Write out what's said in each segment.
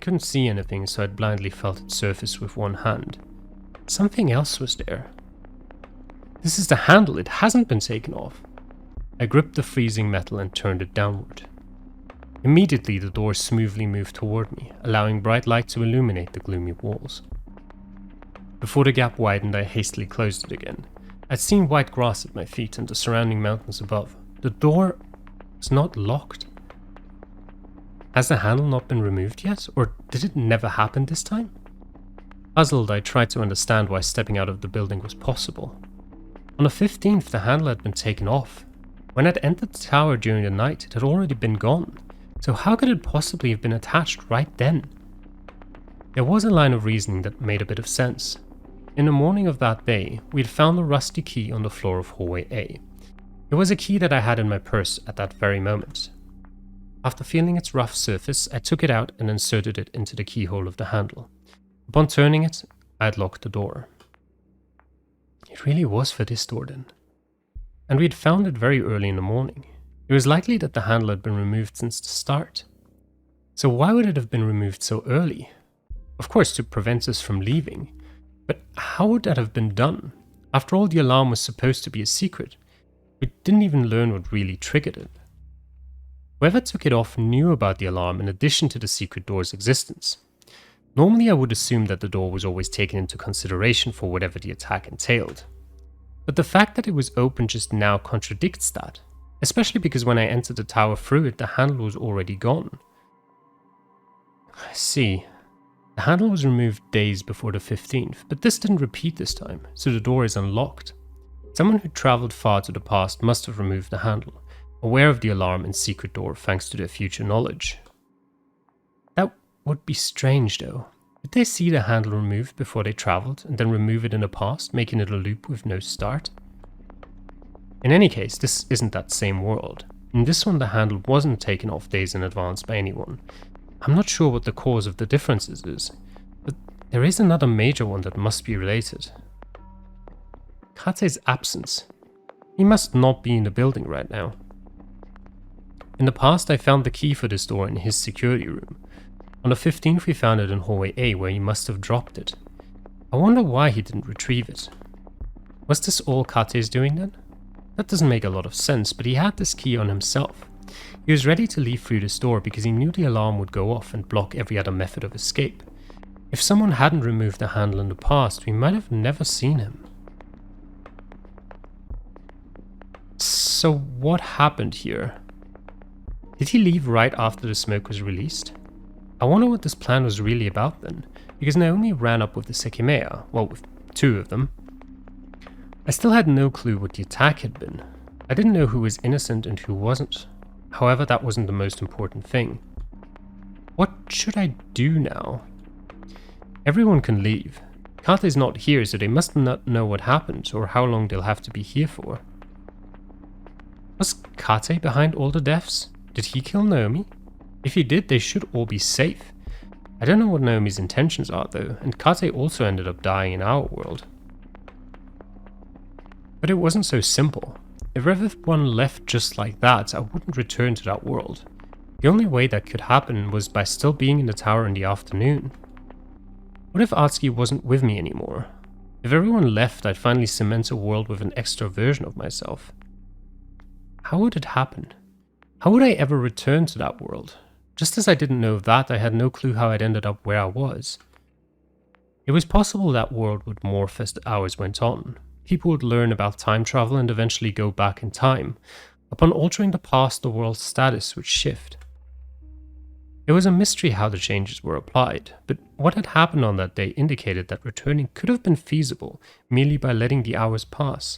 couldn't see anything, so I'd blindly felt its surface with one hand. Something else was there. This is the handle, it hasn't been taken off. I gripped the freezing metal and turned it downward. Immediately the door smoothly moved toward me, allowing bright light to illuminate the gloomy walls. Before the gap widened, I hastily closed it again. I'd seen white grass at my feet and the surrounding mountains above. The door was not locked. Has the handle not been removed yet, or did it never happen this time? Puzzled, I tried to understand why stepping out of the building was possible. On the 15th, the handle had been taken off. When I'd entered the tower during the night, it had already been gone. So how could it possibly have been attached right then? There was a line of reasoning that made a bit of sense. In the morning of that day, we had found a rusty key on the floor of hallway A. It was a key that I had in my purse at that very moment. After feeling its rough surface, I took it out and inserted it into the keyhole of the handle. Upon turning it, I had locked the door. It really was for this door then. And we had found it very early in the morning. It was likely that the handle had been removed since the start. So why would it have been removed so early? Of course, to prevent us from leaving. But how would that have been done? After all, the alarm was supposed to be a secret. We didn't even learn what really triggered it. Whoever took it off knew about the alarm in addition to the secret door's existence. Normally I would assume that the door was always taken into consideration for whatever the attack entailed. But the fact that it was open just now contradicts that, especially because when I entered the tower through it, the handle was already gone. I see. The handle was removed days before the 15th, but this didn't repeat this time, so the door is unlocked. Someone who travelled far to the past must have removed the handle, aware of the alarm and secret door thanks to their future knowledge. That would be strange though. Did they see the handle removed before they travelled and then remove it in the past, making it a loop with no start? In any case, this isn't that same world. In this one, the handle wasn't taken off days in advance by anyone. I'm not sure what the cause of the differences is, but there is another major one that must be related. Kate's absence. He must not be in the building right now. In the past, I found the key for this door in his security room. On the 15th, we found it in hallway A, where he must have dropped it. I wonder why he didn't retrieve it. Was this all Kate's doing then? That doesn't make a lot of sense, but he had this key on himself. He was ready to leave through this door because he knew the alarm would go off and block every other method of escape. If someone hadn't removed the handle in the past, we might have never seen him. So what happened here? Did he leave right after the smoke was released? I wonder what this plan was really about then, because Naomi ran up with the Sekimeiya, well, with two of them. I still had no clue what the attack had been. I didn't know who was innocent and who wasn't. However, that wasn't the most important thing. What should I do now? Everyone can leave. Kate's not here, so they must not know what happened or how long they'll have to be here for. Was Kate behind all the deaths? Did he kill Naomi? If he did, they should all be safe. I don't know what Naomi's intentions are though, and Kate also ended up dying in our world. But it wasn't so simple. If everyone left just like that, I wouldn't return to that world. The only way that could happen was by still being in the tower in the afternoon. What if Atsuki wasn't with me anymore? If everyone left, I'd finally cement a world with an extra version of myself. How would it happen? How would I ever return to that world? Just as I didn't know that, I had no clue how I'd ended up where I was. It was possible that world would morph as the hours went on. People would learn about time travel and eventually go back in time. Upon altering the past, the world's status would shift. It was a mystery how the changes were applied, but what had happened on that day indicated that returning could have been feasible merely by letting the hours pass.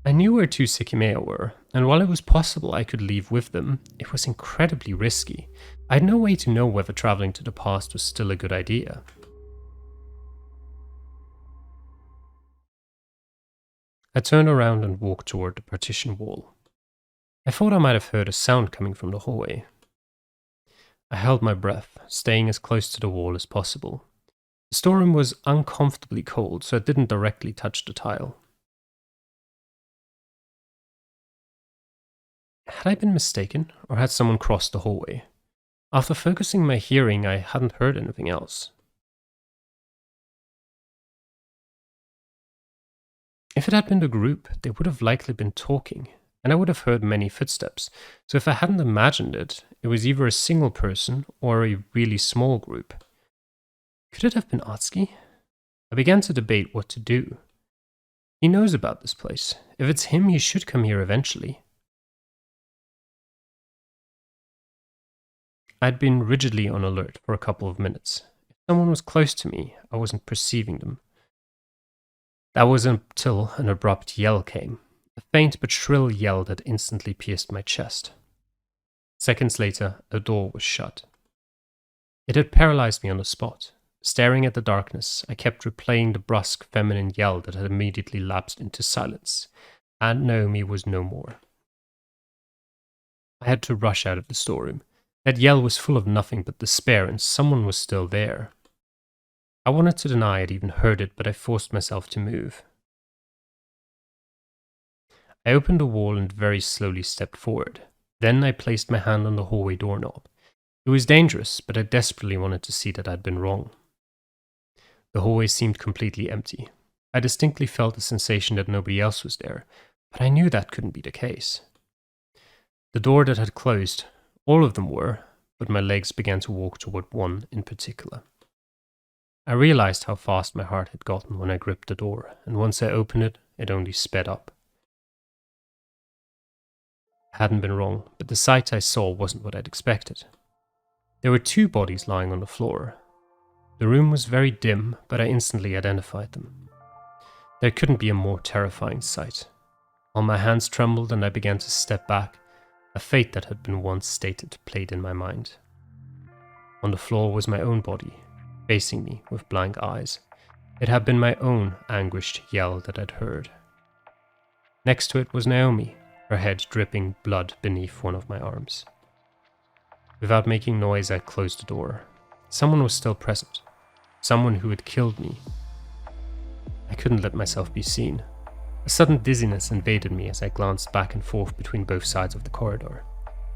I knew where two Sekimeiya were, and while it was possible I could leave with them, it was incredibly risky. I had no way to know whether traveling to the past was still a good idea. I turned around and walked toward the partition wall. I thought I might have heard a sound coming from the hallway. I held my breath, staying as close to the wall as possible. The storeroom was uncomfortably cold, so it didn't directly touch the tile. Had I been mistaken, or had someone crossed the hallway? After focusing my hearing, I hadn't heard anything else. If it had been the group, they would have likely been talking, and I would have heard many footsteps, so if I hadn't imagined it, it was either a single person or a really small group. Could it have been Atsuki? I began to debate what to do. He knows about this place. If it's him, he should come here eventually. I'd been rigidly on alert for a couple of minutes. If someone was close to me, I wasn't perceiving them. That was until an abrupt yell came, a faint but shrill yell that instantly pierced my chest. Seconds later, a door was shut. It had paralyzed me on the spot. Staring at the darkness, I kept replaying the brusque feminine yell that had immediately lapsed into silence, and Naomi was no more. I had to rush out of the storeroom. That yell was full of nothing but despair, and someone was still there. I wanted to deny I'd even heard it, but I forced myself to move. I opened the wall and very slowly stepped forward. Then I placed my hand on the hallway doorknob. It was dangerous, but I desperately wanted to see that I'd been wrong. The hallway seemed completely empty. I distinctly felt the sensation that nobody else was there, but I knew that couldn't be the case. The door that had closed, all of them were, but my legs began to walk toward one in particular. I realized how fast my heart had gotten when I gripped the door, and once I opened it, it only sped up. I hadn't been wrong, but the sight I saw wasn't what I'd expected. There were 2 bodies lying on the floor. The room was very dim, but I instantly identified them. There couldn't be a more terrifying sight. All my hands trembled and I began to step back. A fate that had been once stated played in my mind. On the floor was my own body, facing me with blank eyes. It had been my own anguished yell that I'd heard. Next to it was Naomi, her head dripping blood beneath one of my arms. Without making noise, I closed the door. Someone was still present. Someone who had killed me. I couldn't let myself be seen. A sudden dizziness invaded me as I glanced back and forth between both sides of the corridor.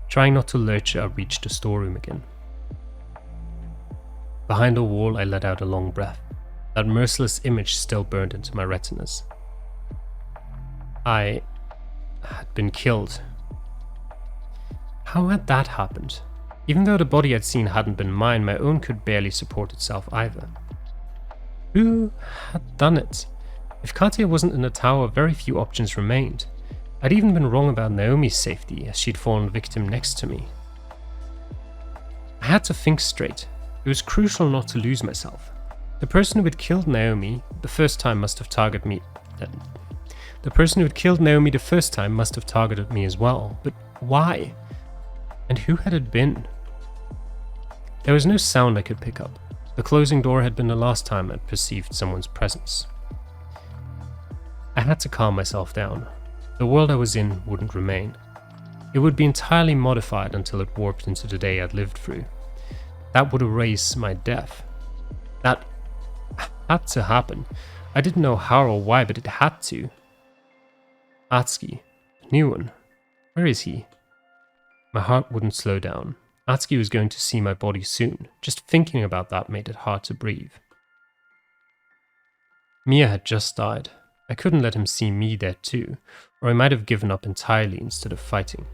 Trying not to lurch, I reached the storeroom again. Behind the wall, I let out a long breath. That merciless image still burned into my retinas. I had been killed. How had that happened? Even though the body I'd seen hadn't been mine, my own could barely support itself either. Who had done it? If Katya wasn't in the tower, very few options remained. I'd even been wrong about Naomi's safety, as she'd fallen victim next to me. I had to think straight. It was crucial not to lose myself. The person who had killed Naomi the first time must have targeted me. The person who had killed Naomi the first time must have targeted me as well. But why? And who had it been? There was no sound I could pick up. The closing door had been the last time I'd perceived someone's presence. I had to calm myself down. The world I was in wouldn't remain. It would be entirely modified until it warped into the day I'd lived through. That would erase my death. That had to happen. I didn't know how or why, but it had to. Atsuki, the new one. Where is he? My heart wouldn't slow down. Atsuki was going to see my body soon. Just thinking about that made it hard to breathe. Mia had just died. I couldn't let him see me there too, or I might have given up entirely instead of fighting.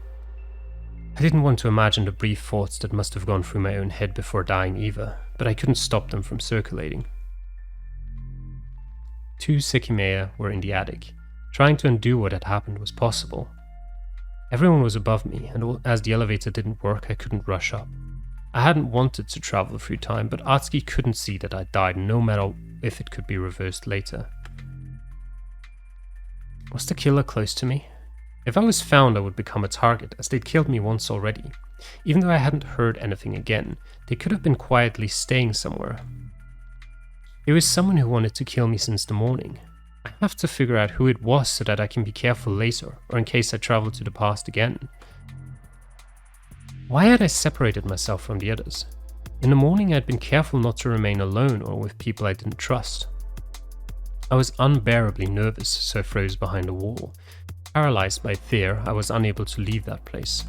I didn't want to imagine the brief thoughts that must have gone through my own head before dying either, but I couldn't stop them from circulating. 2 Sekimeiya were in the attic. Trying to undo what had happened was possible. Everyone was above me, and as the elevator didn't work, I couldn't rush up. I hadn't wanted to travel through time, but Atsuki couldn't see that I died, no matter if it could be reversed later. Was the killer close to me? If I was found, I would become a target, as they'd killed me once already. Even though I hadn't heard anything again, they could have been quietly staying somewhere. It was someone who wanted to kill me since the morning. I have to figure out who it was so that I can be careful later, or in case I travel to the past again. Why had I separated myself from the others? In the morning, I'd been careful not to remain alone or with people I didn't trust. I was unbearably nervous, so I froze behind a wall. Paralyzed by fear, I was unable to leave that place.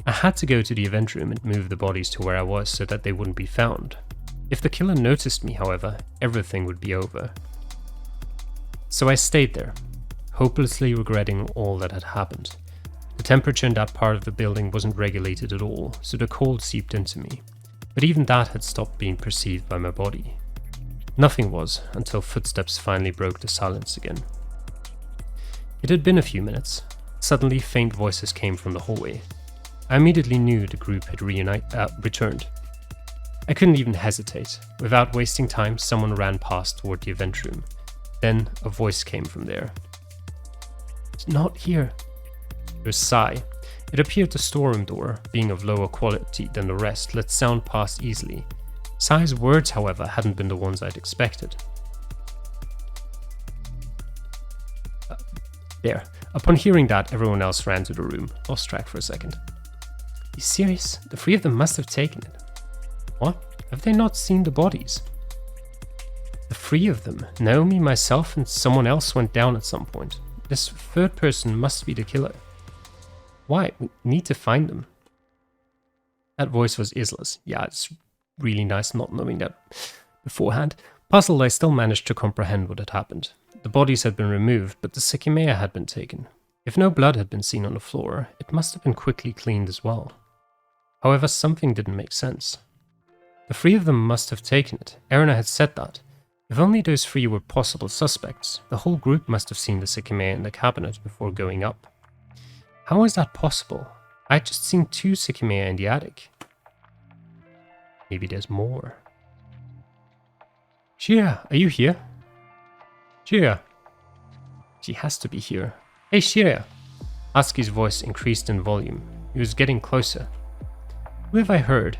I had to go to the event room and move the bodies to where I was so that they wouldn't be found. If the killer noticed me, however, everything would be over. So I stayed there, hopelessly regretting all that had happened. The temperature in that part of the building wasn't regulated at all, so the cold seeped into me. But even that had stopped being perceived by my body. Nothing was, until footsteps finally broke the silence again. It had been a few minutes. Suddenly, faint voices came from the hallway. I immediately knew the group had returned. I couldn't even hesitate. Without wasting time, someone ran past toward the event room. Then a voice came from there. "It's not here." It was Sai. It appeared the storeroom door, being of lower quality than the rest, let sound pass easily. Sai's words, however, hadn't been the ones I'd expected. There. Upon hearing that, everyone else ran to the room. Lost track for a second. "You serious? The three of them must have taken it." "What? Have they not seen the bodies?" "The three of them. Naomi, myself, and someone else went down at some point. This third person must be the killer." "Why? We need to find them." That voice was Isla's. Yeah, it's really nice not knowing that beforehand. Puzzled, I still managed to comprehend what had happened. The bodies had been removed, but the Sekimeiya had been taken. If no blood had been seen on the floor, it must have been quickly cleaned as well. However, something didn't make sense. The three of them must have taken it. Erna had said that. If only those three were possible suspects, the whole group must have seen the Sekimeiya in the cabinet before going up. How is that possible? I'd just seen 2 Sekimeiya in the attic. Maybe there's more. "Shira, are you here?" "Shira." She has to be here. "Hey, Shira." Atsuki's voice increased in volume. He was getting closer. "Who have I heard?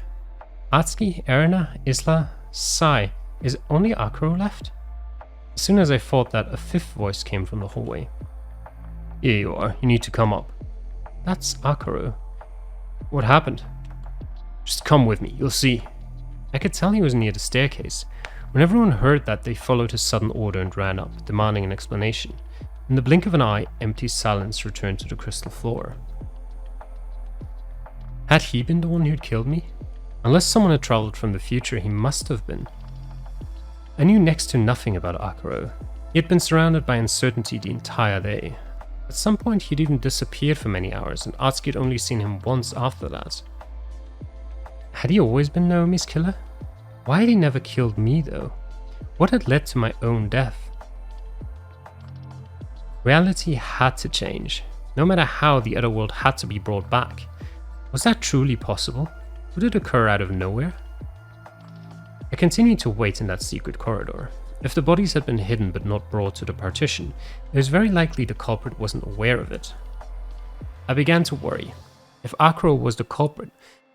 Atsuki, Erna, Isla, Sai. Is only Akuro left?" As soon as I thought that, a 5th voice came from the hallway. "Here you are. You need to come up." "That's Akuro. What happened?" "Just come with me. You'll see." I could tell he was near the staircase. When everyone heard that, they followed his sudden order and ran up, demanding an explanation. In the blink of an eye, empty silence returned to the crystal floor. Had he been the one who'd killed me? Unless someone had traveled from the future, he must have been. I knew next to nothing about Akuro. He had been surrounded by uncertainty the entire day. At some point, he'd even disappeared for many hours, and Atsuki had only seen him once after that. Had he always been Naomi's killer? Why had he never killed me, though? What had led to my own death? Reality had to change. No matter how, the other world had to be brought back. Was that truly possible? Would it occur out of nowhere? I continued to wait in that secret corridor. If the bodies had been hidden but not brought to the partition, it was very likely the culprit wasn't aware of it. I began to worry. If Akuro was the culprit,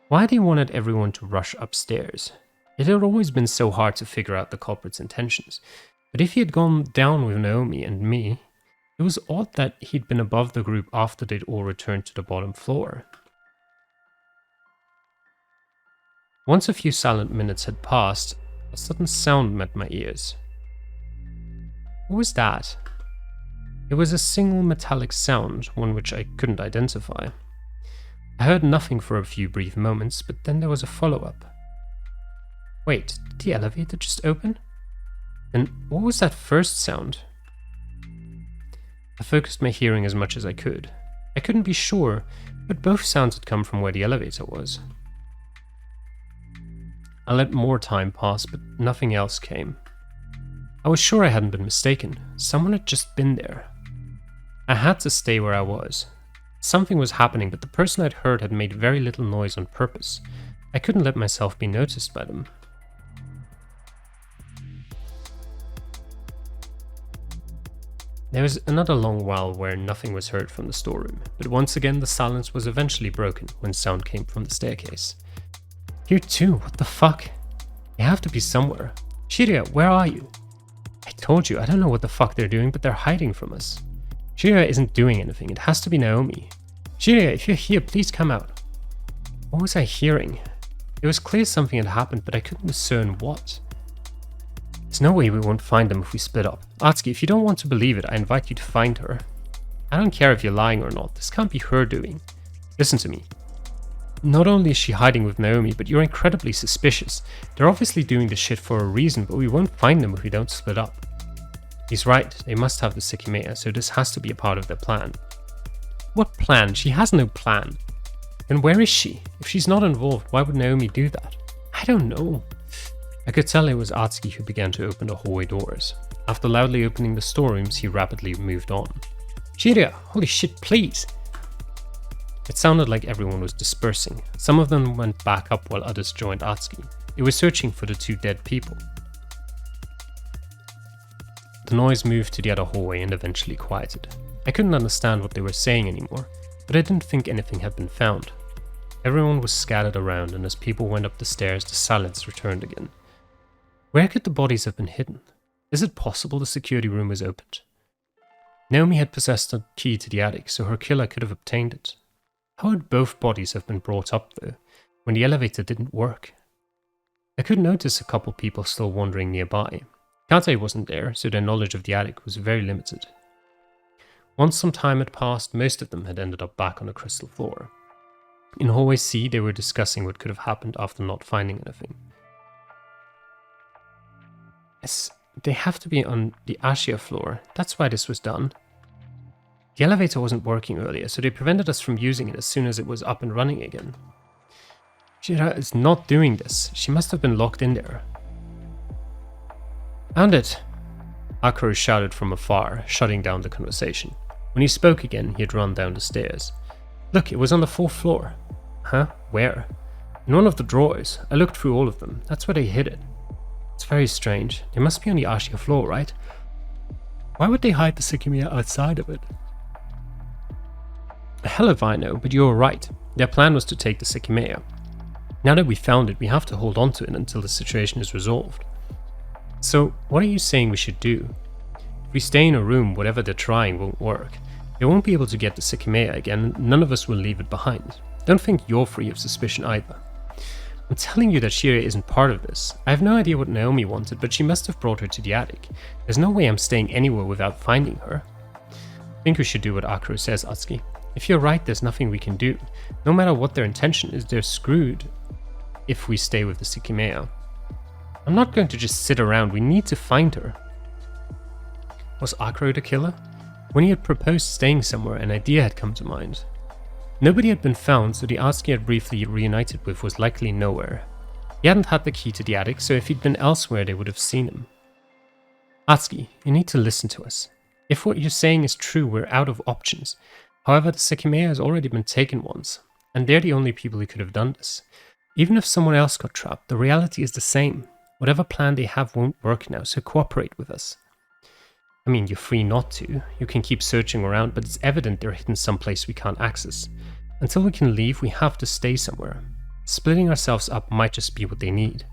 why had he wanted everyone to rush upstairs? It had always been so hard to figure out the culprit's intentions, but if he had gone down with Naomi and me, it was odd that he'd been above the group after they'd all returned to the bottom floor. Once a few silent minutes had passed, a sudden sound met my ears. What was that? It was a single metallic sound, one which I couldn't identify. I heard nothing for a few brief moments, but then there was a follow-up. Wait, did the elevator just open? And what was that first sound? I focused my hearing as much as I could. I couldn't be sure, but both sounds had come from where the elevator was. I let more time pass, but nothing else came. I was sure I hadn't been mistaken. Someone had just been there. I had to stay where I was. Something was happening, but the person I'd heard had made very little noise on purpose. I couldn't let myself be noticed by them. There was another long while where nothing was heard from the storeroom, but once again the silence was eventually broken when sound came from the staircase. Here too, what the fuck? They have to be somewhere. Shirya, where are you? I told you, I don't know what the fuck they're doing, but they're hiding from us. Shirya isn't doing anything, it has to be Naomi. Shirya, if you're here, please come out. What was I hearing? It was clear something had happened, but I couldn't discern what. There's no way we won't find them if we split up. Atsuki, if you don't want to believe it, I invite you to find her. I don't care if you're lying or not, this can't be her doing. Listen to me. Not only is she hiding with Naomi, but you're incredibly suspicious. They're obviously doing this shit for a reason, but we won't find them if we don't split up. He's right, they must have the Sekimeiya, so this has to be a part of their plan. What plan? She has no plan. Then where is she? If she's not involved, why would Naomi do that? I don't know. I could tell it was Atsuki who began to open the hallway doors. After loudly opening the storerooms, he rapidly moved on. Shiria, holy shit, please! It sounded like everyone was dispersing. Some of them went back up while others joined Atsuki. They were searching for the 2 dead people. The noise moved to the other hallway and eventually quieted. I couldn't understand what they were saying anymore, but I didn't think anything had been found. Everyone was scattered around, and as people went up the stairs, the silence returned again. Where could the bodies have been hidden? Is it possible the security room was opened? Naomi had possessed a key to the attic, so her killer could have obtained it. How would both bodies have been brought up, though, when the elevator didn't work? I could notice a couple people still wandering nearby. Kate wasn't there, so their knowledge of the attic was very limited. Once some time had passed, most of them had ended up back on the crystal floor. In hallway C, they were discussing what could have happened after not finding anything. Yes, they have to be on the Ashia floor. That's why this was done. The elevator wasn't working earlier, so they prevented us from using it as soon as it was up and running again. Shira is not doing this. She must have been locked in there. Found it! Akro shouted from afar, shutting down the conversation. When he spoke again, he had run down the stairs. Look, it was on the 4th floor. Huh? Where? In one of the drawers. I looked through all of them. That's where they hid it. It's very strange. They must be on the Ashia floor, right? Why would they hide the Sekimeiya outside of it? Hell if I know, but you're right. Their plan was to take the Sekimeiya. Now that we found it, we have to hold on to it until the situation is resolved. So, what are you saying we should do? If we stay in a room, whatever they're trying won't work. They won't be able to get the Sekimeiya again, and none of us will leave it behind. Don't think you're free of suspicion either. I'm telling you that Shira isn't part of this. I have no idea what Naomi wanted, but she must have brought her to the attic. There's no way I'm staying anywhere without finding her. I think we should do what Akro says, Atsuki. If you're right, there's nothing we can do. No matter what their intention is, they're screwed if we stay with the Sekimeiya. I'm not going to just sit around, we need to find her. Was Akro the killer? When he had proposed staying somewhere, an idea had come to mind. Nobody had been found, so the Atsuki had briefly reunited with was likely nowhere. He hadn't had the key to the attic, so if he'd been elsewhere they would have seen him. Atsuki, you need to listen to us. If what you're saying is true, we're out of options. However, the Sekimeiya has already been taken once, and they're the only people who could have done this. Even if someone else got trapped, the reality is the same. Whatever plan they have won't work now, so cooperate with us. I mean, you're free not to. You can keep searching around, but it's evident they're hidden someplace we can't access. Until we can leave, we have to stay somewhere. Splitting ourselves up might just be what they need.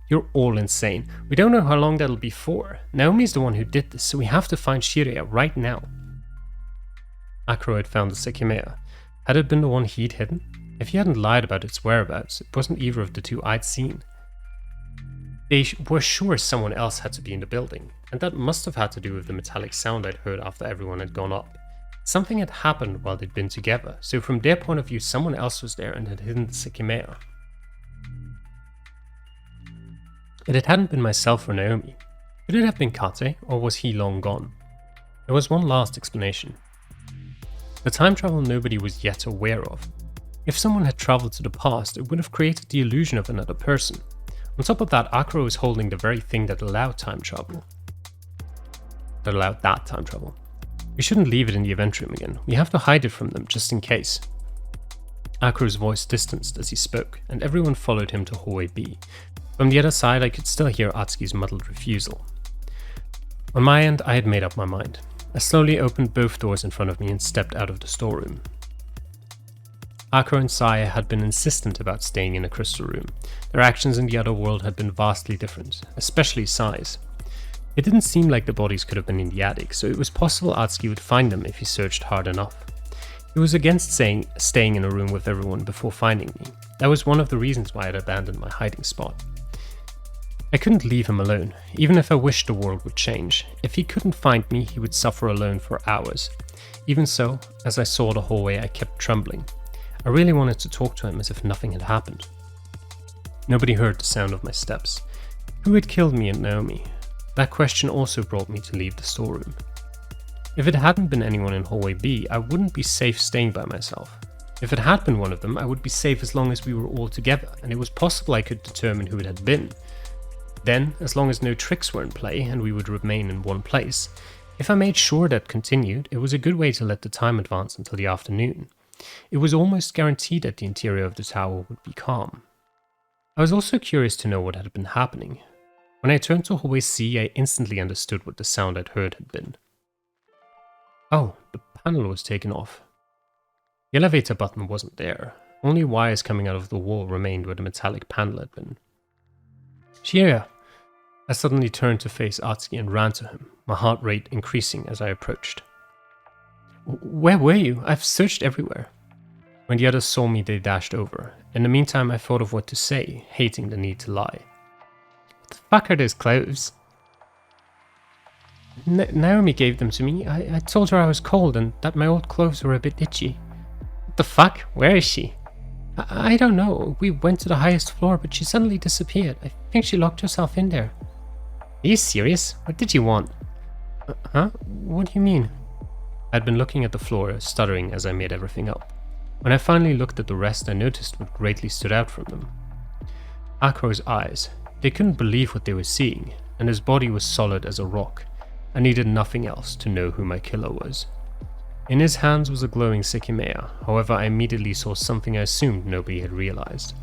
You're all insane. We don't know how long that'll be for. Naomi's the one who did this, so we have to find Shiraya right now. Akro had found the Sekimeiya. Had it been the one he'd hidden? If he hadn't lied about its whereabouts, it wasn't either of the 2 I'd seen. They were sure someone else had to be in the building, and that must have had to do with the metallic sound I'd heard after everyone had gone up. Something had happened while they'd been together, so from their point of view someone else was there and had hidden the Sekimeiya. If it hadn't been myself or Naomi, could it have been Kate, or was he long gone? There was one last explanation. The time travel nobody was yet aware of. If someone had travelled to the past, it would have created the illusion of another person. On top of that, Akro is holding the very thing that allowed time travel. That allowed that time travel. We shouldn't leave it in the event room again. We have to hide it from them, just in case. Akro's voice distanced as he spoke, and everyone followed him to hallway B. From the other side, I could still hear Atsuki's muddled refusal. On my end, I had made up my mind. I slowly opened both doors in front of me and stepped out of the storeroom. Akro and Saya had been insistent about staying in a crystal room. Their actions in the other world had been vastly different, especially Sai's. It didn't seem like the bodies could have been in the attic, so it was possible Atsuki would find them if he searched hard enough. He was against staying in a room with everyone before finding me. That was one of the reasons why I'd abandoned my hiding spot. I couldn't leave him alone, even if I wished the world would change. If he couldn't find me, he would suffer alone for hours. Even so, as I saw the hallway, I kept trembling. I really wanted to talk to him as if nothing had happened. Nobody heard the sound of my steps. Who had killed me and Naomi? That question also brought me to leave the storeroom. If it hadn't been anyone in hallway B, I wouldn't be safe staying by myself. If it had been one of them, I would be safe as long as we were all together, and it was possible I could determine who it had been. Then, as long as no tricks were in play and we would remain in one place, if I made sure that continued, it was a good way to let the time advance until the afternoon. It was almost guaranteed that the interior of the tower would be calm. I was also curious to know what had been happening. When I turned to hallway C, I instantly understood what the sound I'd heard had been. Oh, the panel was taken off. The elevator button wasn't there. Only wires coming out of the wall remained where the metallic panel had been. Shira! I suddenly turned to face Atsuki and ran to him, my heart rate increasing as I approached. Where were you? I've searched everywhere. When the others saw me, they dashed over. In the meantime, I thought of what to say, hating the need to lie. What the fuck are those clothes? Naomi gave them to me. I told her I was cold and that my old clothes were a bit itchy. What the fuck? Where is she? I don't know. We went to the highest floor, but she suddenly disappeared. I think she locked herself in there. Are you serious? What did you want? Huh? What do you mean? I'd been looking at the floor, stuttering as I made everything up. When I finally looked at the rest, I noticed what greatly stood out from them. Akro's eyes. They couldn't believe what they were seeing, and his body was solid as a rock. I needed nothing else to know who my killer was. In his hands was a glowing Sekimeiya, however I immediately saw something I assumed nobody had realized.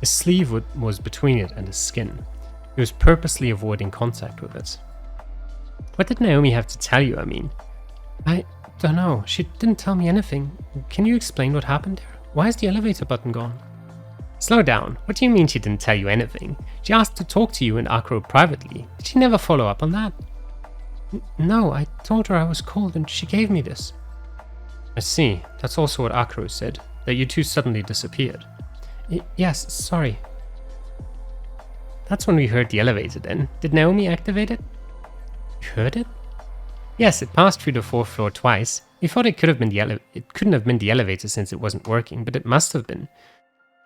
His sleeve was between it and his skin. He was purposely avoiding contact with it. What did Naomi have to tell you, I mean? I don't know, she didn't tell me anything. Can you explain what happened there? Why is the elevator button gone? Slow down, what do you mean she didn't tell you anything? She asked to talk to you and Akro privately. Did she never follow up on that? No, I told her I was cold and she gave me this. I see, that's also what Akro said, that you two suddenly disappeared. Yes, sorry. That's when we heard the elevator then. Did Naomi activate it? You heard it? Yes, it passed through the 4th floor twice. We thought it could have been it couldn't have been the elevator since it wasn't working, but it must have been.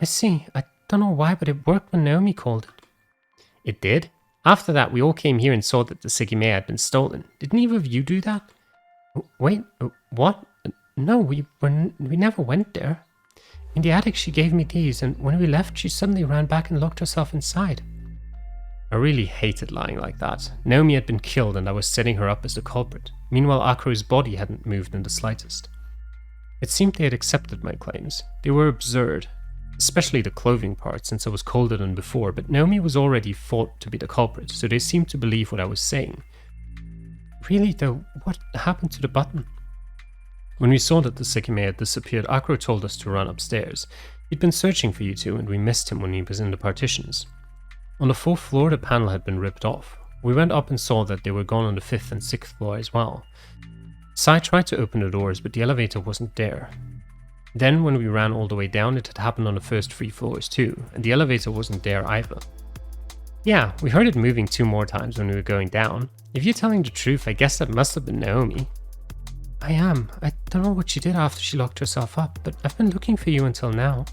I see, I don't know why, but it worked when Naomi called it. It did? After that, we all came here and saw that the Sekimeiya had been stolen. Didn't either of you do that? Wait, what? No, we never went there. In the attic, she gave me these, and when we left, she suddenly ran back and locked herself inside. I really hated lying like that. Naomi had been killed, and I was setting her up as the culprit. Meanwhile, Akro's body hadn't moved in the slightest. It seemed they had accepted my claims. They were absurd, especially the clothing part, since I was colder than before, but Naomi was already thought to be the culprit, so they seemed to believe what I was saying. Really, though, what happened to the button? When we saw that the Sekimeiya had disappeared, Akro told us to run upstairs. He'd been searching for you two, and we missed him when he was in the partitions. On the 4th floor, the panel had been ripped off. We went up and saw that they were gone on the 5th and 6th floor as well. Sai tried to open the doors, but the elevator wasn't there. Then, when we ran all the way down, it had happened on the first 3 floors too, and the elevator wasn't there either. Yeah, we heard it moving 2 more times when we were going down. If you're telling the truth, I guess that must have been Naomi. I am. I don't know what she did after she locked herself up, but I've been looking for you until now.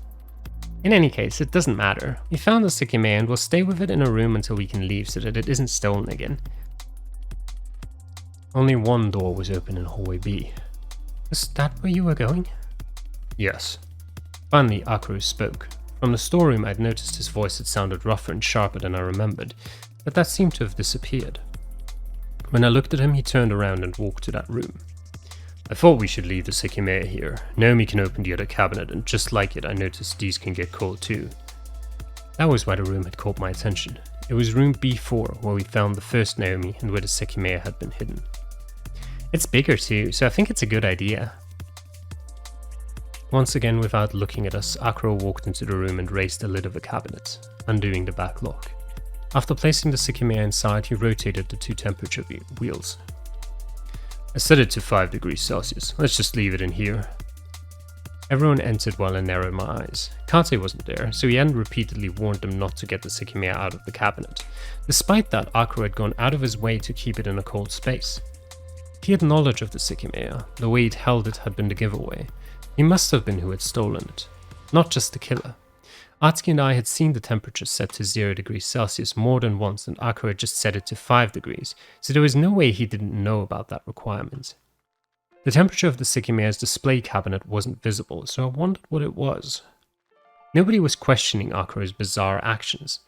In any case, it doesn't matter. We found the Sekimeiya and we'll stay with it in a room until we can leave so that it isn't stolen again. Only one door was open in hallway B. Was that where you were going? Yes. Finally, Akro spoke. From the storeroom, I'd noticed his voice had sounded rougher and sharper than I remembered, but that seemed to have disappeared. When I looked at him, he turned around and walked to that room. I thought we should leave the Sekimeiya here. Naomi can open the other cabinet, and just like it, I noticed these can get cold too. That was why the room had caught my attention. It was room B4, where we found the first Naomi and where the Sekimeiya had been hidden. It's bigger too, so I think it's a good idea. Once again, without looking at us, Akro walked into the room and raised the lid of a cabinet, undoing the back lock. After placing the Sekimeiya inside, he rotated the 2 temperature wheels. I set it to 5 degrees Celsius. Let's just leave it in here. Everyone entered while I narrowed my eyes. Kate wasn't there, so he hadn't repeatedly warned them not to get the Sekimeiya out of the cabinet. Despite that, Akro had gone out of his way to keep it in a cold space. He had knowledge of the Sekimeiya. The way he'd held it had been the giveaway. He must have been who had stolen it, not just the killer. Atsuki and I had seen the temperature set to 0 degrees Celsius more than once, and Akira had just set it to 5 degrees, so there was no way he didn't know about that requirement. The temperature of the Sekimeiya's display cabinet wasn't visible, so I wondered what it was. Nobody was questioning Akira's bizarre actions.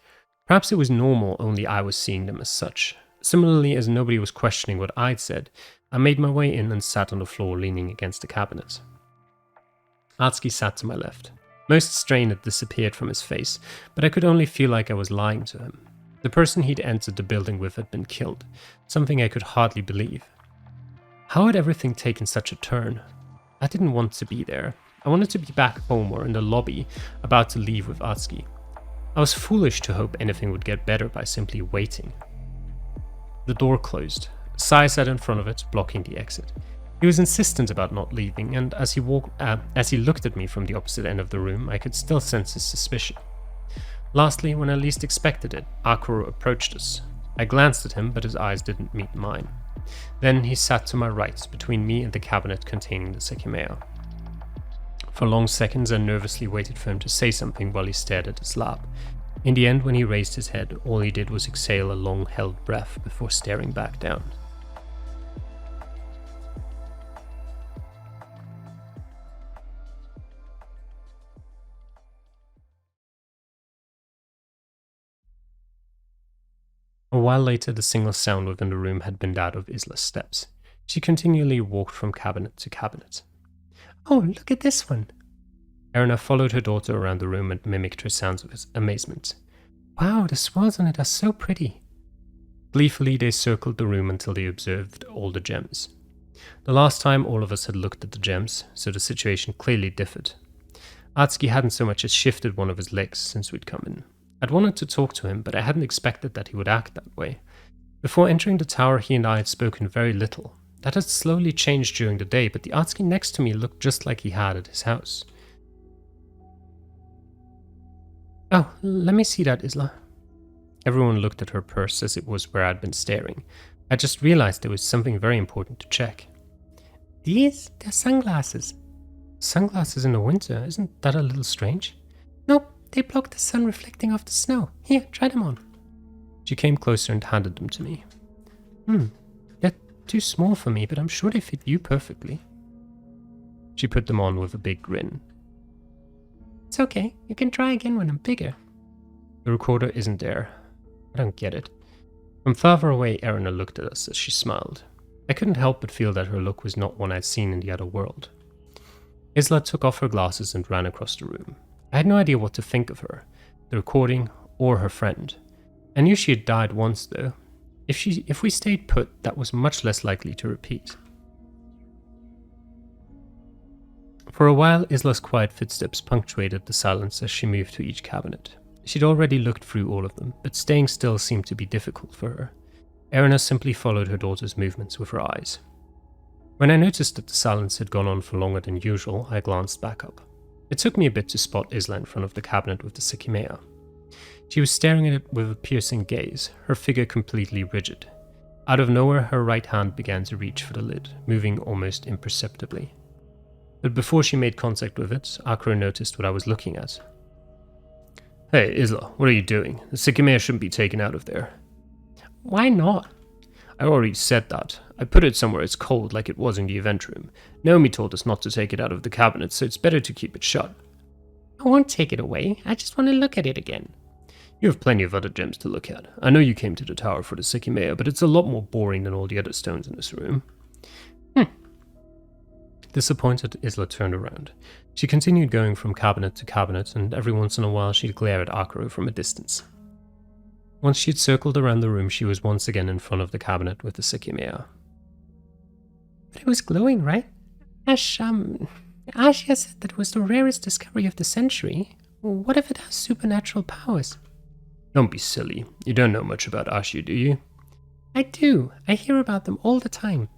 Perhaps it was normal, only I was seeing them as such. Similarly, as nobody was questioning what I'd said, I made my way in and sat on the floor leaning against the cabinet. Atsuki sat to my left. Most strain had disappeared from his face, but I could only feel like I was lying to him. The person he'd entered the building with had been killed, something I could hardly believe. How had everything taken such a turn? I didn't want to be there. I wanted to be back home or in the lobby, about to leave with Atsuki. I was foolish to hope anything would get better by simply waiting. The door closed. Sai sat in front of it, blocking the exit. He was insistent about not leaving, and as he looked at me from the opposite end of the room, I could still sense his suspicion. Lastly, when I least expected it, Akira approached us. I glanced at him, but his eyes didn't meet mine. Then he sat to my right, between me and the cabinet containing the Sekimeiya. For long seconds I nervously waited for him to say something while he stared at his lap. In the end, when he raised his head, all he did was exhale a long-held breath before staring back down. A while later, the single sound within the room had been that of Isla's steps. She continually walked from cabinet to cabinet. "Oh, look at this one!" Erina followed her daughter around the room and mimicked her sounds with amazement. "Wow, the swirls on it are so pretty!" Gleefully, they circled the room until they observed all the gems. The last time all of us had looked at the gems, so the situation clearly differed. Atsuki hadn't so much as shifted one of his legs since we'd come in. I'd wanted to talk to him, but I hadn't expected that he would act that way. Before entering the tower, he and I had spoken very little. That had slowly changed during the day, but the Atsuki next to me looked just like he had at his house. "Oh, let me see that, Isla." Everyone looked at her purse as it was where I'd been staring. I just realized there was something very important to check. They're sunglasses." "Sunglasses in the winter? Isn't that a little strange?" "Nope. They block the sun reflecting off the snow. Here, try them on." She came closer and handed them to me. They're too small for me, but I'm sure they fit you perfectly." She put them on with a big grin. "It's okay. You can try again when I'm bigger." The recorder isn't there. I don't get it. From farther away, Erina looked at us as she smiled. I couldn't help but feel that her look was not one I'd seen in the other world. Isla took off her glasses and ran across the room. I had no idea what to think of her, the recording, or her friend. I knew she had died once, though. If we stayed put, that was much less likely to repeat. For a while, Isla's quiet footsteps punctuated the silence as she moved to each cabinet. She'd already looked through all of them, but staying still seemed to be difficult for her. Erina simply followed her daughter's movements with her eyes. When I noticed that the silence had gone on for longer than usual, I glanced back up. It took me a bit to spot Isla in front of the cabinet with the Sekimeiya. She was staring at it with a piercing gaze, her figure completely rigid. Out of nowhere, her right hand began to reach for the lid, moving almost imperceptibly. But before she made contact with it, Akira noticed what I was looking at. "Hey, Isla, what are you doing? The Sekimeiya shouldn't be taken out of there." "Why not?" "I already said that. I put it somewhere it's cold like it was in the event room. Naomi told us not to take it out of the cabinet, so it's better to keep it shut." "I won't take it away. I just want to look at it again." "You have plenty of other gems to look at. I know you came to the tower for the Sekimeiya, but it's a lot more boring than all the other stones in this room." Disappointed, Isla turned around. She continued going from cabinet to cabinet, and every once in a while she'd glare at Akira from a distance. Once she had circled around the room, she was once again in front of the cabinet with the Sekimeiya. "But it was glowing, right? Ashia said that it was the rarest discovery of the century. What if it has supernatural powers?" "Don't be silly. You don't know much about Ashia, do you?" "I do. I hear about them all the time."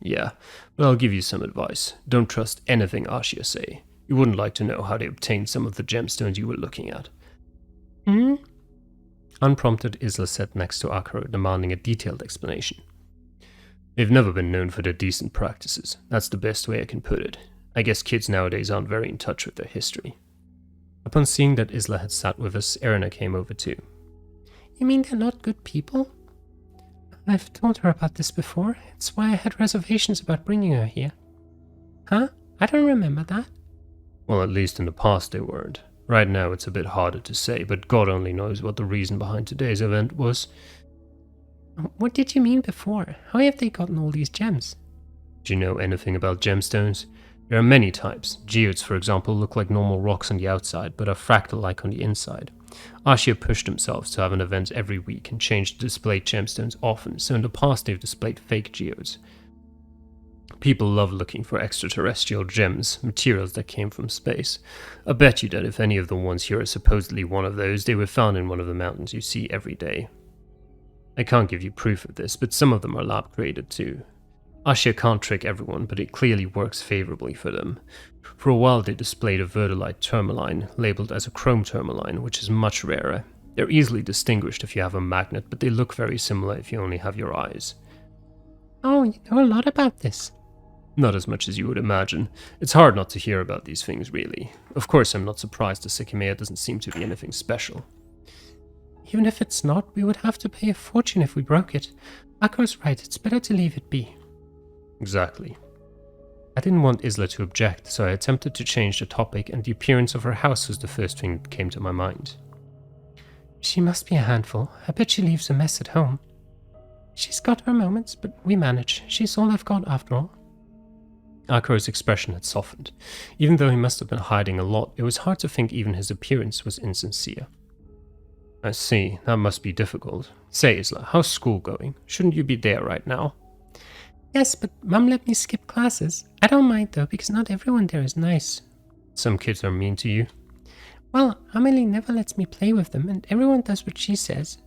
"Yeah, but I'll give you some advice. Don't trust anything Ashia say. You wouldn't like to know how they obtained some of the gemstones you were looking at." Unprompted, Isla sat next to Akira, demanding a detailed explanation. "They've never been known for their decent practices. That's the best way I can put it. I guess kids nowadays aren't very in touch with their history. Upon seeing that Isla had sat with us, Erina came over too. You mean they're not good people? I've told her about this before. It's why I had reservations about bringing her here. Huh? I don't remember that. Well, at least in the past they weren't. Right now it's a bit harder to say, but God only knows what the reason behind today's event was. What did you mean before? How have they gotten all these gems? Do you know anything about gemstones? There are many types. Geodes, for example, look like normal rocks on the outside, but are fractal-like on the inside. Ashia pushed themselves to have an event every week and changed the displayed gemstones often, so in the past they've displayed fake geodes. People love looking for extraterrestrial gems, materials that came from space. I bet you that if any of the ones here are supposedly one of those, they were found in one of the mountains you see every day. I can't give you proof of this, but some of them are lab-created too. Ashia can't trick everyone, but it clearly works favorably for them. For a while they displayed a verdolite tourmaline, labeled as a chrome tourmaline, which is much rarer. They're easily distinguished if you have a magnet, but they look very similar if you only have your eyes. Oh, you know a lot about this. Not as much as you would imagine. It's hard not to hear about these things, really. Of course, I'm not surprised the Sekimeiya doesn't seem to be anything special. Even if it's not, we would have to pay a fortune if we broke it. Akko's right, it's better to leave it be. Exactly. I didn't want Isla to object, so I attempted to change the topic, and the appearance of her house was the first thing that came to my mind. She must be a handful. I bet she leaves a mess at home. She's got her moments, but we manage. She's all I've got after all. Akko's expression had softened. Even though he must have been hiding a lot, it was hard to think even his appearance was insincere. I see, that must be difficult. Say, Isla, how's school going? Shouldn't you be there right now? Yes, but Mum let me skip classes. I don't mind though, because not everyone there is nice. Some kids are mean to you? Well, Amelie never lets me play with them, and everyone does what she says.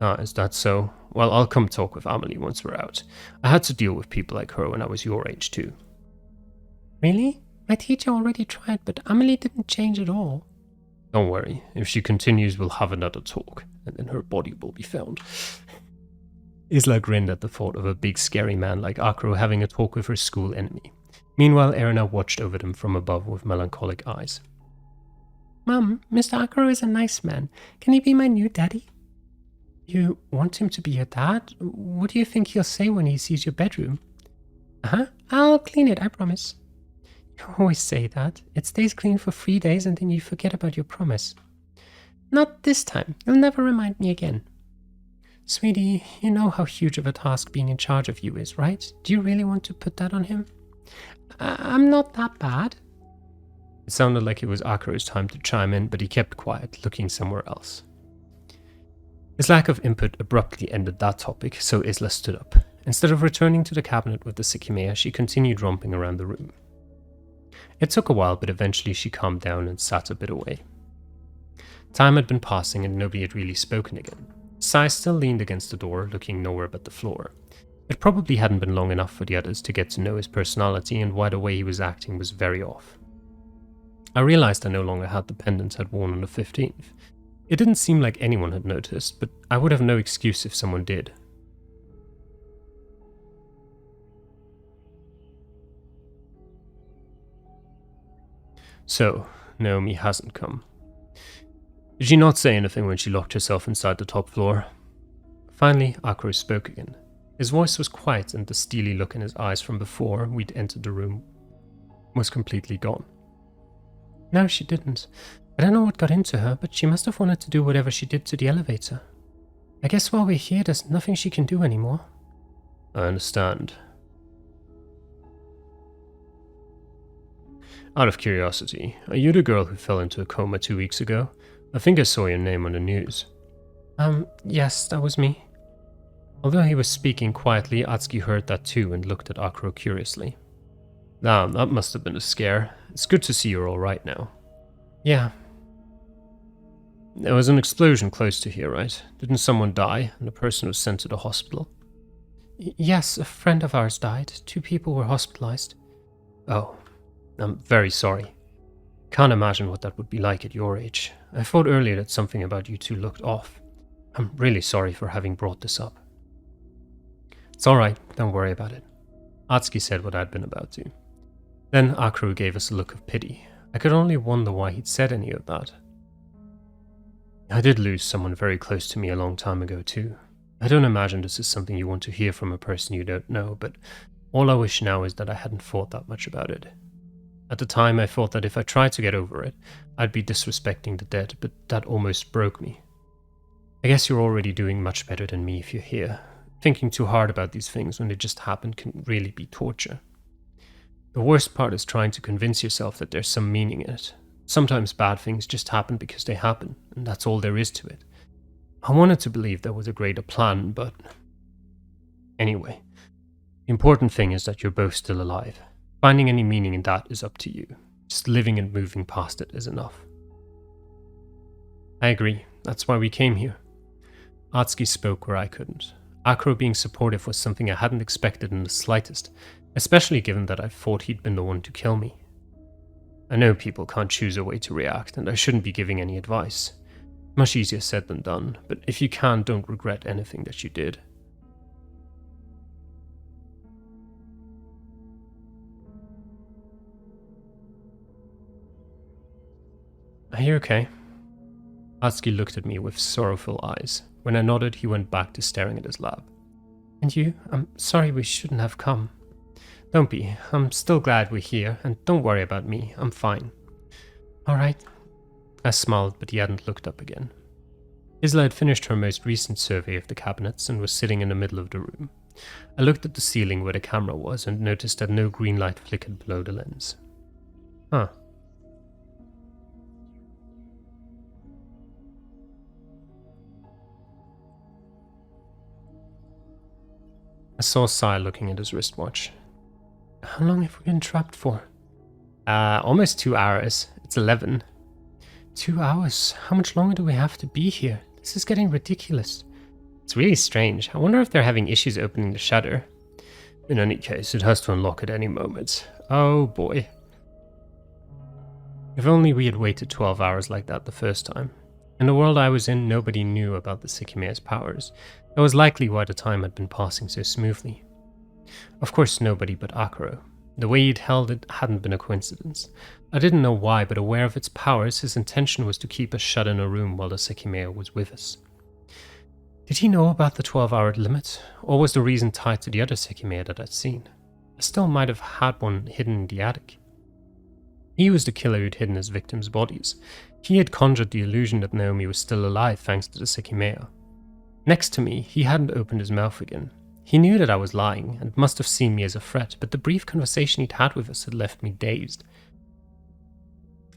Ah, is that so? Well, I'll come talk with Amelie once we're out. I had to deal with people like her when I was your age too. Really? My teacher already tried, but Amelie didn't change at all. Don't worry, if she continues we'll have another talk, and then her body will be found. Isla grinned at the thought of a big scary man like Akro having a talk with her school enemy. Meanwhile, Erina watched over them from above with melancholic eyes. Mum, Mr. Akro is a nice man. Can he be my new daddy? You want him to be your dad? What do you think he'll say when he sees your bedroom? Uh-huh, I'll clean it, I promise. You always say that. It stays clean for 3 days and then you forget about your promise. Not this time. You'll never remind me again. Sweetie, you know how huge of a task being in charge of you is, right? Do you really want to put that on him? I'm not that bad. It sounded like it was Akro's time to chime in, but he kept quiet, looking somewhere else. His lack of input abruptly ended that topic, so Isla stood up. Instead of returning to the cabinet with the Sekimeiya, she continued romping around the room. It took a while, but eventually she calmed down and sat a bit away. Time had been passing and nobody had really spoken again. Sai still leaned against the door, looking nowhere but the floor. It probably hadn't been long enough for the others to get to know his personality, and why the way he was acting was very off. I realized I no longer had the pendant I'd worn on the 15th. It didn't seem like anyone had noticed, but I would have no excuse if someone did. So, Naomi hasn't come. Did she not say anything when she locked herself inside the top floor? Finally, Akro spoke again. His voice was quiet, and the steely look in his eyes from before we'd entered the room was completely gone. No, she didn't. I don't know what got into her, but she must have wanted to do whatever she did to the elevator. I guess while we're here, there's nothing she can do anymore. I understand. Out of curiosity, are you the girl who fell into a coma 2 weeks ago? I think I saw your name on the news. Yes, that was me. Although he was speaking quietly, Atsuki heard that too and looked at Akro curiously. Damn, that must have been a scare. It's good to see you're alright now. Yeah. There was an explosion close to here, right? Didn't someone die and the person was sent to the hospital? Yes, a friend of ours died. 2 people were hospitalized. Oh, I'm very sorry. Can't imagine what that would be like at your age. I thought earlier that something about you two looked off. I'm really sorry for having brought this up. It's alright, don't worry about it. Atsuki said what I'd been about to. Then Akru gave us a look of pity. I could only wonder why he'd said any of that. I did lose someone very close to me a long time ago too. I don't imagine this is something you want to hear from a person you don't know, but all I wish now is that I hadn't thought that much about it. At the time I thought that if I tried to get over it, I'd be disrespecting the dead, but that almost broke me. I guess you're already doing much better than me if you're here. Thinking too hard about these things when they just happen can really be torture. The worst part is trying to convince yourself that there's some meaning in it. Sometimes bad things just happen because they happen, and that's all there is to it. I wanted to believe there was a greater plan, but... Anyway, the important thing is that you're both still alive. Finding any meaning in that is up to you. Just living and moving past it is enough. I agree. That's why we came here. Atsuki spoke where I couldn't. Akro being supportive was something I hadn't expected in the slightest, especially given that I thought he'd been the one to kill me. I know people can't choose a way to react, and I shouldn't be giving any advice. Much easier said than done, but if you can, don't regret anything that you did. Are you okay? Atsuki looked at me with sorrowful eyes. When I nodded, he went back to staring at his lab. And you? I'm sorry we shouldn't have come. Don't be. I'm still glad we're here, and don't worry about me. I'm fine. All right. I smiled, but he hadn't looked up again. Isla had finished her most recent survey of the cabinets and was sitting in the middle of the room. I looked at the ceiling where the camera was and noticed that no green light flickered below the lens. Huh. I saw Sai looking at his wristwatch. How long have we been trapped for? Almost 2 hours. It's 11. 2 hours? How much longer do we have to be here? This is getting ridiculous. It's really strange. I wonder if they're having issues opening the shutter. In any case, it has to unlock at any moment. Oh boy. If only we had waited 12 hours like that the first time. In the world I was in, nobody knew about the Sekimeiya's powers. That was likely why the time had been passing so smoothly. Of course, nobody but Akuro. The way he'd held it hadn't been a coincidence. I didn't know why, but aware of its powers, his intention was to keep us shut in a room while the Sekimeiya was with us. Did he know about the 12-hour limit, or was the reason tied to the other Sekimeiya that I'd seen? I still might have had one hidden in the attic. He was the killer who'd hidden his victims' bodies. He had conjured the illusion that Naomi was still alive thanks to the Sekimeiya. Next to me, he hadn't opened his mouth again. He knew that I was lying, and must have seen me as a threat, but the brief conversation he'd had with us had left me dazed.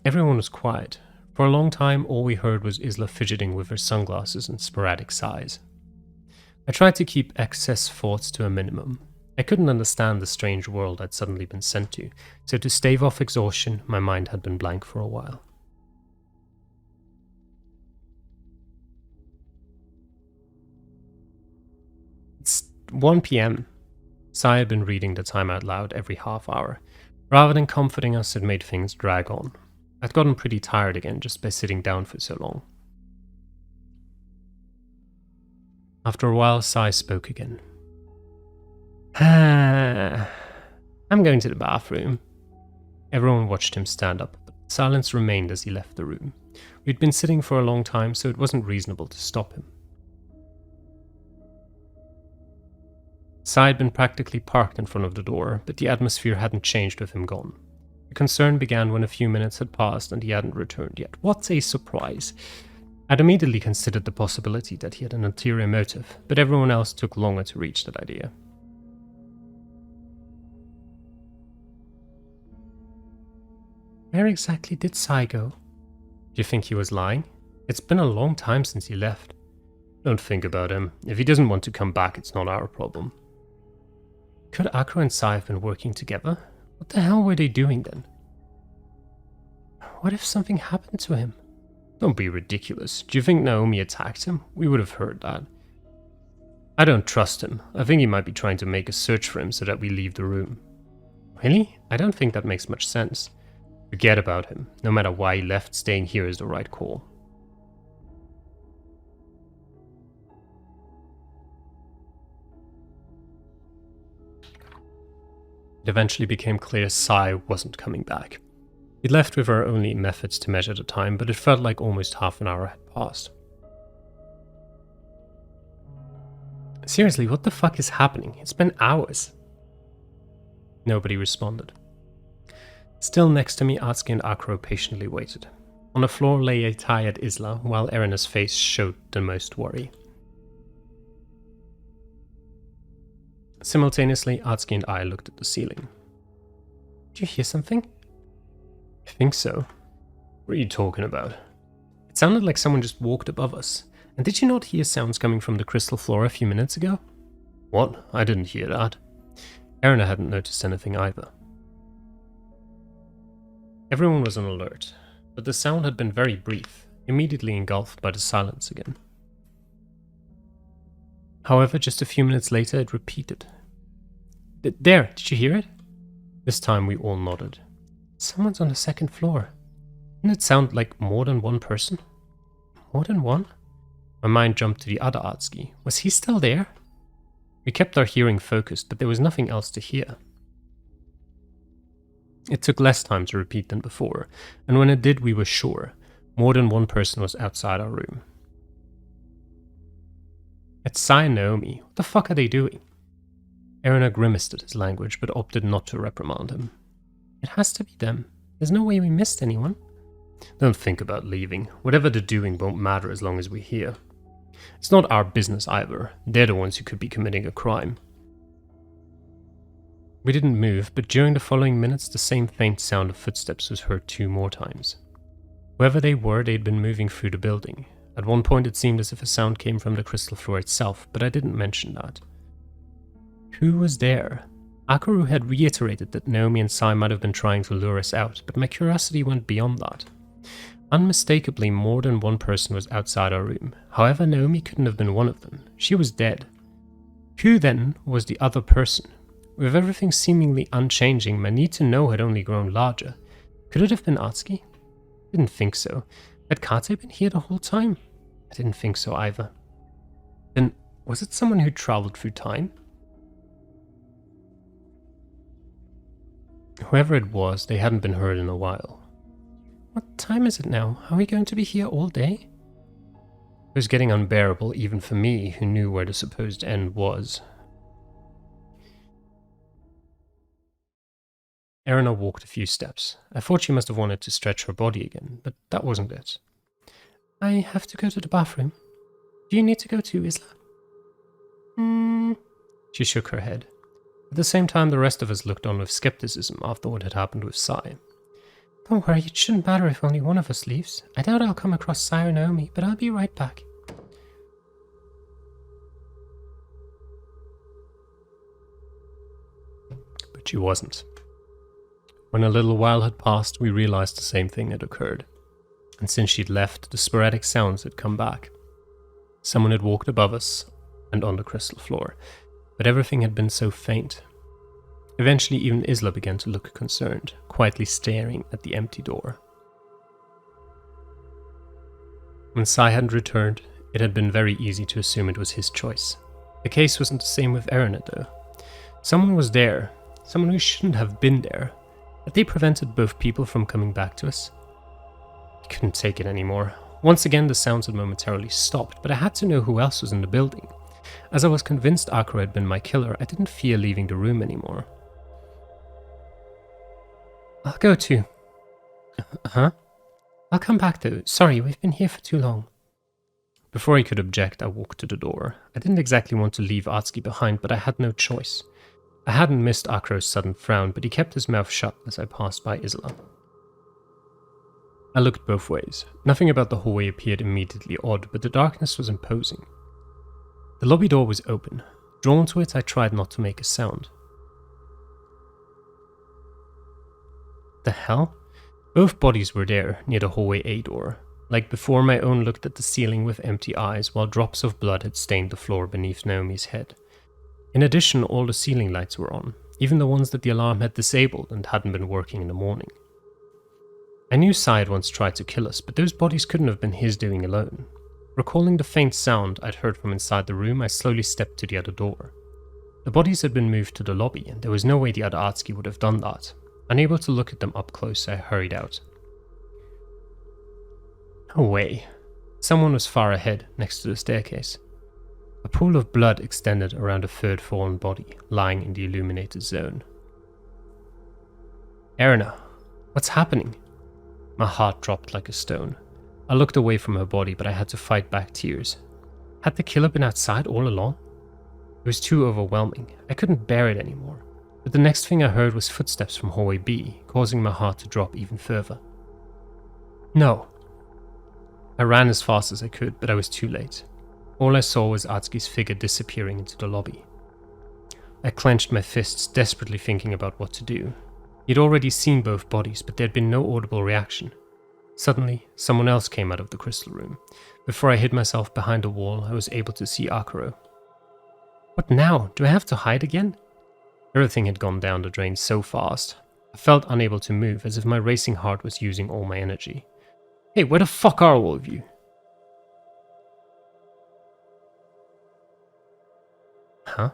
Everyone was quiet. For a long time, all we heard was Isla fidgeting with her sunglasses and sporadic sighs. I tried to keep excess thoughts to a minimum. I couldn't understand the strange world I'd suddenly been sent to, so to stave off exhaustion, my mind had been blank for a while. It's 1 p.m. Sai had been reading the time out loud every half hour. Rather than comforting us, it made things drag on. I'd gotten pretty tired again just by sitting down for so long. After a while, Sai spoke again. I'm going to the bathroom. Everyone watched him stand up, but silence remained as he left the room. We'd been sitting for a long time, so it wasn't reasonable to stop him. Sai had been practically parked in front of the door, but the atmosphere hadn't changed with him gone. The concern began when a few minutes had passed and he hadn't returned yet. What a surprise! I'd immediately considered the possibility that he had an ulterior motive, but everyone else took longer to reach that idea. Where exactly did Sai go? Do you think he was lying? It's been a long time since he left. Don't think about him. If he doesn't want to come back, it's not our problem. Could Akro and Sai have been working together? What the hell were they doing then? What if something happened to him? Don't be ridiculous. Do you think Naomi attacked him? We would have heard that. I don't trust him. I think he might be trying to make a search for him so that we leave the room. Really? I don't think that makes much sense. Forget about him. No matter why he left, staying here is the right call. It eventually became clear Sai wasn't coming back. He'd left with our only methods to measure the time, but it felt like almost half an hour had passed. Seriously, what the fuck is happening? It's been hours. Nobody responded. Still next to me, Atsuki and Akro patiently waited. On the floor lay a tired Isla, while Erina's face showed the most worry. Simultaneously, Atsuki and I looked at the ceiling. Did you hear something? I think so. What are you talking about? It sounded like someone just walked above us. And did you not hear sounds coming from the crystal floor a few minutes ago? What? I didn't hear that. Erina hadn't noticed anything either. Everyone was on alert, but the sound had been very brief, immediately engulfed by the silence again. However, just a few minutes later it repeated. There, did you hear it? This time we all nodded. Someone's on the second floor. Didn't it sound like more than one person? More than one? My mind jumped to the other Atsuki. Was he still there? We kept our hearing focused, but there was nothing else to hear. It took less time to repeat than before, and when it did we were sure more than one person was outside our room. It's Sai and Naomi. What the fuck are they doing? Erina grimaced at his language, but opted not to reprimand him. It has to be them. There's no way we missed anyone. Don't think about leaving. Whatever they're doing won't matter as long as we're here. It's not our business either. They're the ones who could be committing a crime. We didn't move, but during the following minutes the same faint sound of footsteps was heard 2 more times. Whoever they were, they'd been moving through the building. At one point it seemed as if a sound came from the crystal floor itself, but I didn't mention that. Who was there? Akaru had reiterated that Naomi and Sai might have been trying to lure us out, but my curiosity went beyond that. Unmistakably, more than one person was outside our room. However, Naomi couldn't have been one of them. She was dead. Who then was the other person? With everything seemingly unchanging, my need to know had only grown larger. Could it have been Atsuki? Didn't think so. Had Kate been here the whole time? I didn't think so either. Then, was it someone who traveled through time? Whoever it was, they hadn't been heard in a while. What time is it now? Are we going to be here all day? It was getting unbearable even for me, who knew where the supposed end was. Erina walked a few steps. I thought she must have wanted to stretch her body again, but that wasn't it. I have to go to the bathroom. Do you need to go too, Isla? She shook her head. At the same time, the rest of us looked on with skepticism after what had happened with Sai. Don't worry, it shouldn't matter if only one of us leaves. I doubt I'll come across Sai or Naomi, but I'll be right back. But she wasn't. When a little while had passed, we realized the same thing had occurred. And since she'd left, the sporadic sounds had come back. Someone had walked above us and on the crystal floor, but everything had been so faint. Eventually, even Isla began to look concerned, quietly staring at the empty door. When Sai hadn't returned, it had been very easy to assume it was his choice. The case wasn't the same with Erina, though. Someone was there, someone who shouldn't have been there. Had they prevented both people from coming back to us? I couldn't take it anymore. Once again, the sounds had momentarily stopped, but I had to know who else was in the building. As I was convinced Akira had been my killer, I didn't fear leaving the room anymore. I'll go too. Huh? I'll come back though. Sorry, we've been here for too long. Before he could object, I walked to the door. I didn't exactly want to leave Atsuki behind, but I had no choice. I hadn't missed Akira's sudden frown, but he kept his mouth shut as I passed by Isla. I looked both ways. Nothing about the hallway appeared immediately odd, but the darkness was imposing. The lobby door was open. Drawn to it, I tried not to make a sound. The hell? Both bodies were there, near the hallway A door. Like before, my own looked at the ceiling with empty eyes, while drops of blood had stained the floor beneath Naomi's head. In addition, all the ceiling lights were on, even the ones that the alarm had disabled and hadn't been working in the morning. I knew Sai had once tried to kill us, but those bodies couldn't have been his doing alone. Recalling the faint sound I'd heard from inside the room, I slowly stepped to the other door. The bodies had been moved to the lobby, and there was no way the other Atsuki would have done that. Unable to look at them up close, I hurried out. No way. Someone was far ahead, next to the staircase. A pool of blood extended around a third fallen body, lying in the illuminated zone. Erina, what's happening? My heart dropped like a stone. I looked away from her body, but I had to fight back tears. Had the killer been outside all along? It was too overwhelming. I couldn't bear it anymore. But the next thing I heard was footsteps from hallway B, causing my heart to drop even further. No. I ran as fast as I could, but I was too late. All I saw was Atsuki's figure disappearing into the lobby. I clenched my fists, desperately thinking about what to do. He'd already seen both bodies, but there'd been no audible reaction. Suddenly, someone else came out of the crystal room. Before I hid myself behind a wall, I was able to see Akuro. What now? Do I have to hide again? Everything had gone down the drain so fast. I felt unable to move, as if my racing heart was using all my energy. Hey, where the fuck are all of you? Huh?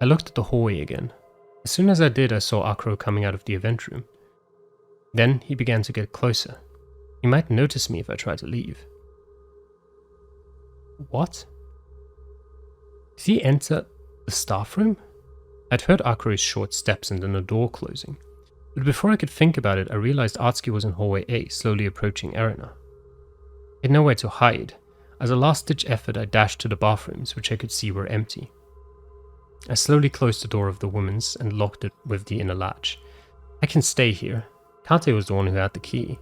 I looked at the hallway again. As soon as I did, I saw Akuro coming out of the event room. Then he began to get closer. He might notice me if I tried to leave. What? Did he enter the staff room? I'd heard Akuro's short steps and then a door closing. But before I could think about it, I realized Atsuki was in hallway A, slowly approaching Erina. I had nowhere to hide. As a last-ditch effort, I dashed to the bathrooms, which I could see were empty. I slowly closed the door of the woman's and locked it with the inner latch. I can stay here. Kate was the one who had the key.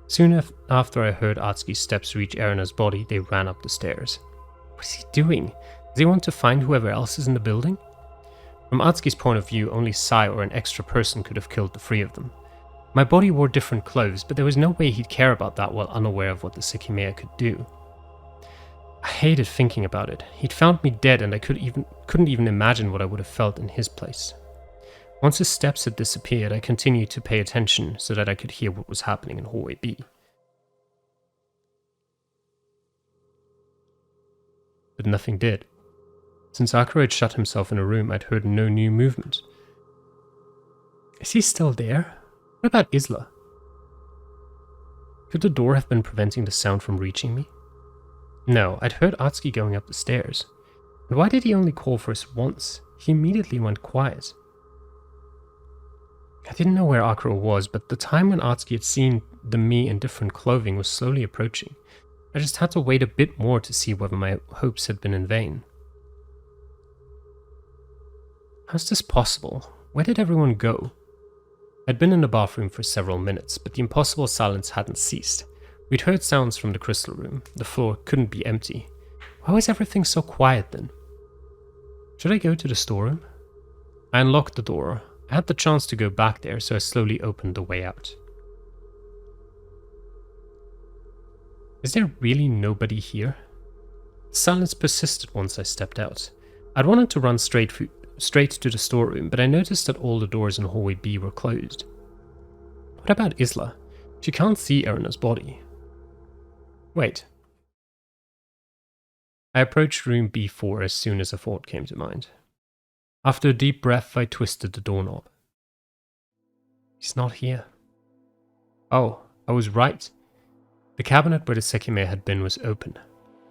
Soon after I heard Atsuki's steps reach Erina's body, they ran up the stairs. What is he doing? Does he want to find whoever else is in the building? From Atsuki's point of view, only Sai or an extra person could have killed the three of them. My body wore different clothes, but there was no way he'd care about that while unaware of what the Sekimeiya could do. I hated thinking about it. He'd found me dead, and I couldn't even imagine what I would have felt in his place. Once his steps had disappeared, I continued to pay attention so that I could hear what was happening in hallway B. But nothing did. Since Akuro had shut himself in a room, I'd heard no new movement. Is he still there? What about Isla? Could the door have been preventing the sound from reaching me? No, I'd heard Atsuki going up the stairs. And why did he only call for us once? He immediately went quiet. I didn't know where Akuro was, but the time when Atsuki had seen the me in different clothing was slowly approaching. I just had to wait a bit more to see whether my hopes had been in vain. How's this possible? Where did everyone go? I'd been in the bathroom for several minutes, but the impossible silence hadn't ceased. We'd heard sounds from the crystal room. The floor couldn't be empty. Why was everything so quiet then? Should I go to the storeroom? I unlocked the door. I had the chance to go back there, so I slowly opened the way out. Is there really nobody here? The silence persisted once I stepped out. I'd wanted to run straight to the storeroom, but I noticed that all the doors in hallway B were closed. What about Isla? She can't see Erina's body. Wait. I approached room B4 as soon as a thought came to mind. After a deep breath, I twisted the doorknob. He's not here. Oh, I was right. The cabinet where the Sekimeiya had been was open.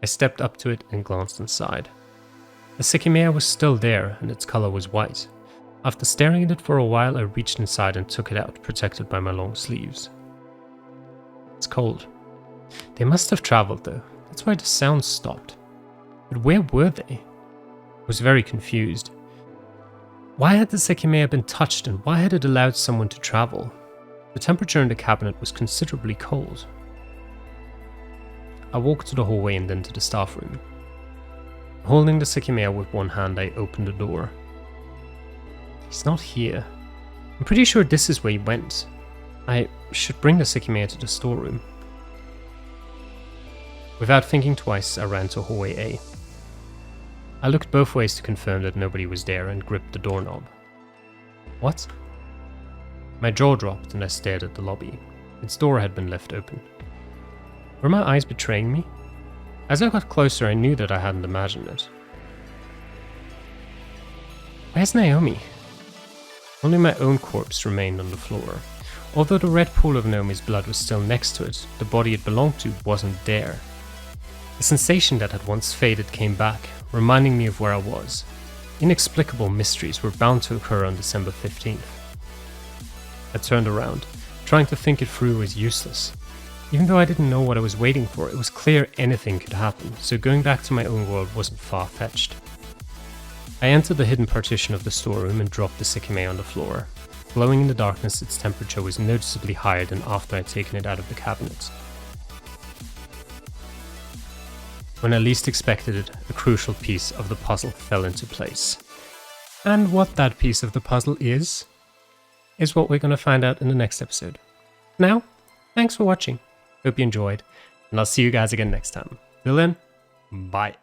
I stepped up to it and glanced inside. The Sekimeiya was still there, and its color was white. After staring at it for a while, I reached inside and took it out, protected by my long sleeves. It's cold. They must have traveled though. That's why the sound stopped. But where were they? I was very confused. Why had the Sekimeiya been touched, and why had it allowed someone to travel? The temperature in the cabinet was considerably cold. I walked to the hallway and then to the staff room. Holding the Sekimeiya with one hand, I opened the door. He's not here. I'm pretty sure this is where he went. I should bring the Sekimeiya to the storeroom. Without thinking twice, I ran to hallway A. I looked both ways to confirm that nobody was there and gripped the doorknob. What? My jaw dropped and I stared at the lobby. Its door had been left open. Were my eyes betraying me? As I got closer, I knew that I hadn't imagined it. Where's Naomi? Only my own corpse remained on the floor. Although the red pool of Naomi's blood was still next to it, the body it belonged to wasn't there. The sensation that had once faded came back, reminding me of where I was. Inexplicable mysteries were bound to occur on December 15th. I turned around. Trying to think it through was useless. Even though I didn't know what I was waiting for, it was clear anything could happen, so going back to my own world wasn't far-fetched. I entered the hidden partition of the storeroom and dropped the Sekimeiya on the floor. Glowing in the darkness, its temperature was noticeably higher than after I'd taken it out of the cabinet. When I least expected it, a crucial piece of the puzzle fell into place. And what that piece of the puzzle is what we're going to find out in the next episode. Now, thanks for watching. Hope you enjoyed, and I'll see you guys again next time. Till then, bye.